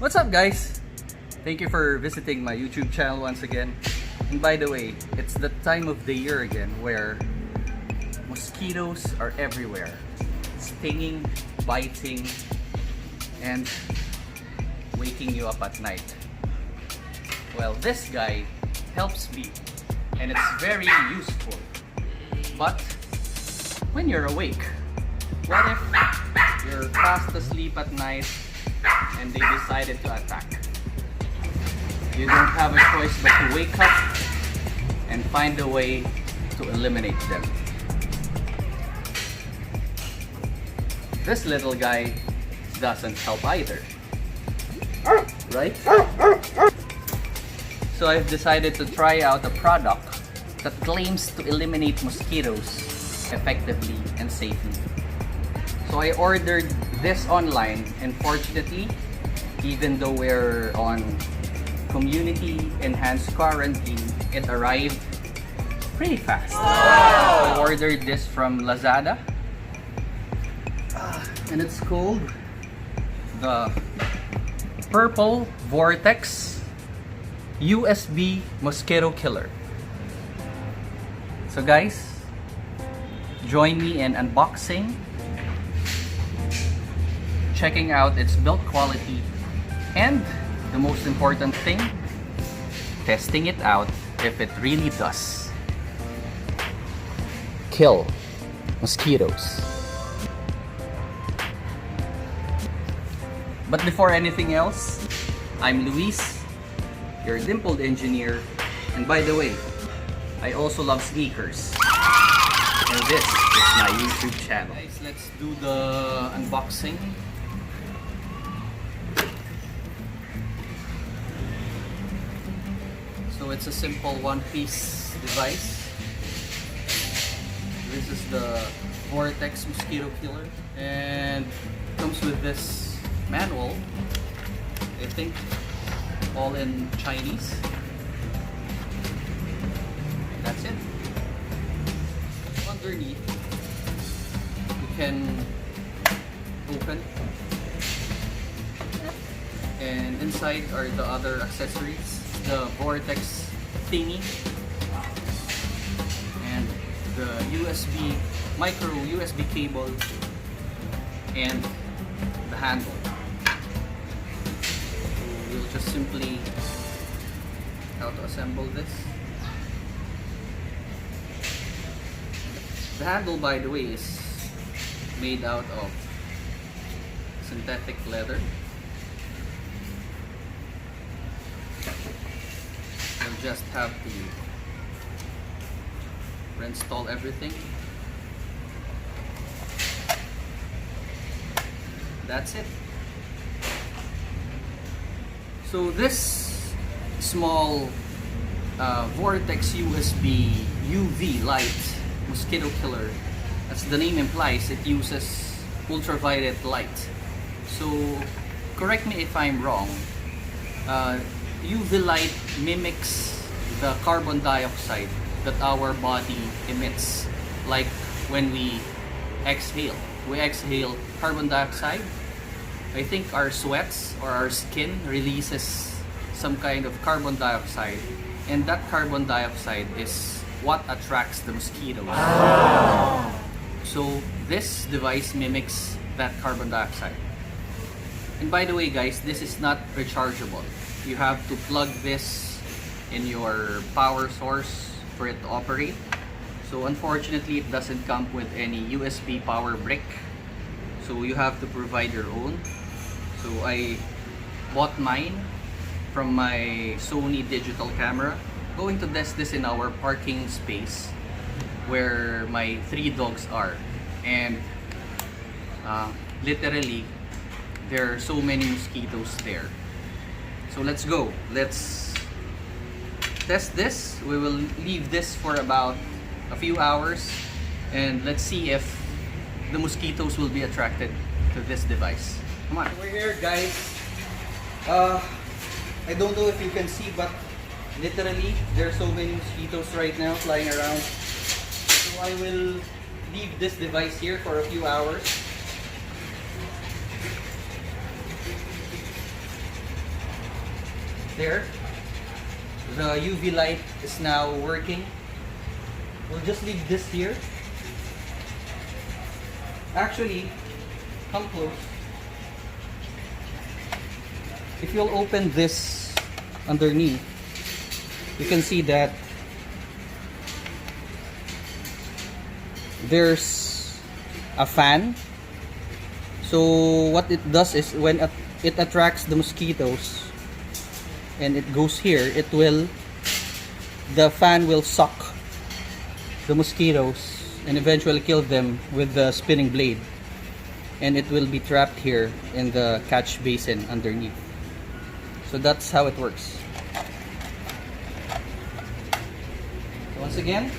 What's up, guys? Thank you for visiting my YouTube channel once again. And by the way, it's the time of the year again where mosquitoes are everywhere. Stinging, biting, and waking you up at night. Well, this guy helps me, and it's very useful. But when you're awake, what if you're fast asleep at night and they decided to attack? You don't have a choice but to wake up and find a way to eliminate them. This little guy doesn't help either, right? So I've decided to try out a product that claims to eliminate mosquitoes effectively and safely. So I ordered this online, and fortunately, even though we're on community enhanced quarantine, it arrived pretty fast. I ordered this from Lazada, and it's called the Purple Vortex USB Mosquito Killer. So guys, join me in unboxing, checking out its build quality, and the most important thing, testing it out if it really does kill mosquitoes. But before anything else, I'm Luis, your dimpled engineer, and by the way, I also love sneakers. And this is my YouTube channel. Guys, let's do the unboxing. So it's a simple one-piece device. This is the Vortex Mosquito Killer, and comes with this manual, I think all in Chinese. That's it. Underneath, you can open, and inside are the other accessories, the Vortex thingy, and the micro USB cable, and the handle. So we'll just simply how to assemble this. The handle, by the way, is made out of synthetic leather. You'll just have to reinstall everything. That's it. So this small Vortex USB UV light Mosquito Killer, as the name implies, it uses ultraviolet light. So correct me if I'm wrong, UV light mimics the carbon dioxide that our body emits. Like when we exhale carbon dioxide. I think our sweats or our skin releases some kind of carbon dioxide, and that carbon dioxide is what attracts the mosquitoes. So this device mimics that carbon dioxide. And by the way, guys, this is not rechargeable. You have to plug this in your power source for it to operate. So unfortunately, it doesn't come with any USB power brick, so you have to provide your own. So I bought mine from my Sony digital camera. Going to test this in our parking space where my 3 dogs are, and literally there are so many mosquitoes there. So let's go, let's test this. We will leave this for about a few hours, and let's see if the mosquitoes will be attracted to this device. Come on, we're here, guys. I don't know if you can see, but literally there are so many mosquitoes right now flying around. So I will leave this device here for a few hours. There. The UV light is now working. We'll just leave this here. Actually, come close. If you'll open this underneath, you can see that there's a fan. So what it does is when it attracts the mosquitoes and it goes here, the fan will suck the mosquitoes and eventually kill them with the spinning blade, and it will be trapped here in the catch basin underneath. So that's how it works. Once again,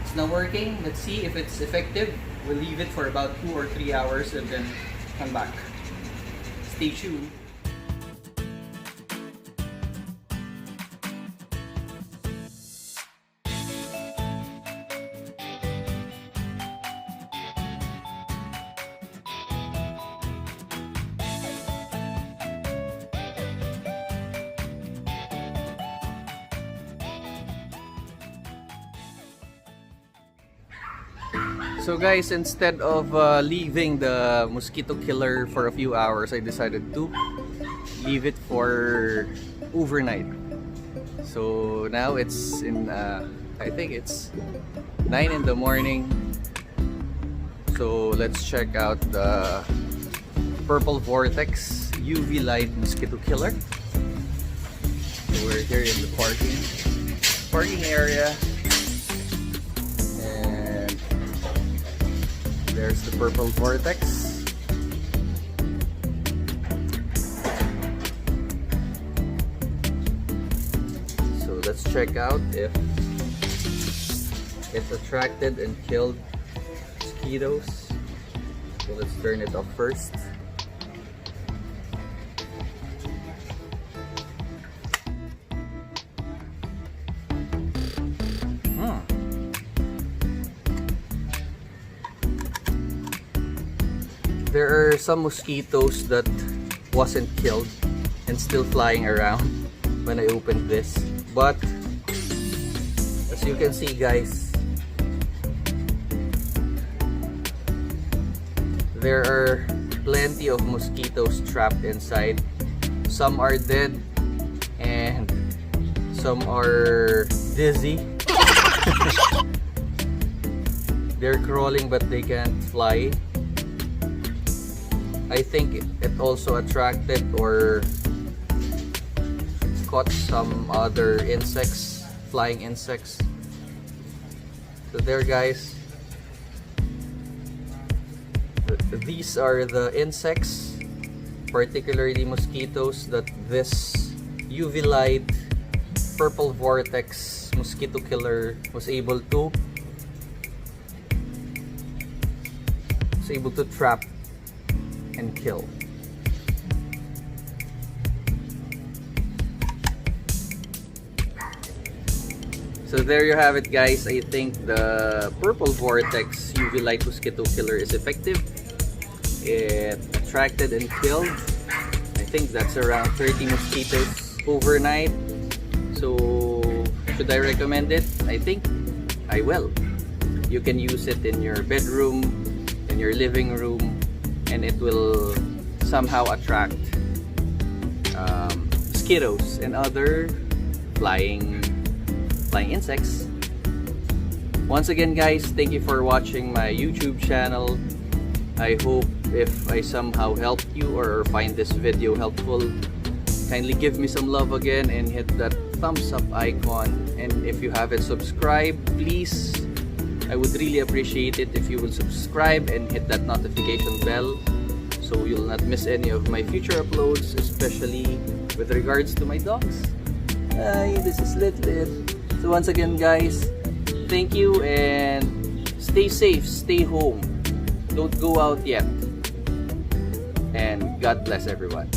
it's not working. Let's see if it's effective. We'll leave it for about 2 or 3 hours and then come back. Stay tuned. So guys, instead of leaving the mosquito killer for a few hours, I decided to leave it for overnight. So now it's in, I think it's 9 in the morning. So let's check out the Purple Vortex UV Light Mosquito Killer. So we're here in the parking area. There's the Purple Vortex. So let's check out if it attracted and killed mosquitoes. So let's turn it off first. There are some mosquitoes that wasn't killed and still flying around when I opened this, but as you can see guys, there are plenty of mosquitoes trapped inside. Some are dead and some are dizzy. They're crawling but they can't fly. I think it also attracted or caught some other insects, flying insects. So there guys, these are the insects, particularly mosquitoes, that this UV light Purple Vortex Mosquito Killer was able to trap and kill. So there you have it guys. I think the Purple Vortex UV Light Mosquito Killer is effective. It attracted and killed, I think that's around 30 mosquitoes overnight. So should I recommend it? I think I will. You can use it in your bedroom, in your living room, and it will somehow attract mosquitoes and other flying insects. Once again guys, thank you for watching my YouTube channel. I hope if I somehow helped you or find this video helpful, kindly give me some love again and hit that thumbs up icon. And if you haven't subscribed, please, I would really appreciate it if you will subscribe and hit that notification bell so you'll not miss any of my future uploads, especially with regards to my dogs. Hi, this is Lit. So once again guys, thank you and stay safe, stay home, don't go out yet, and God bless everyone.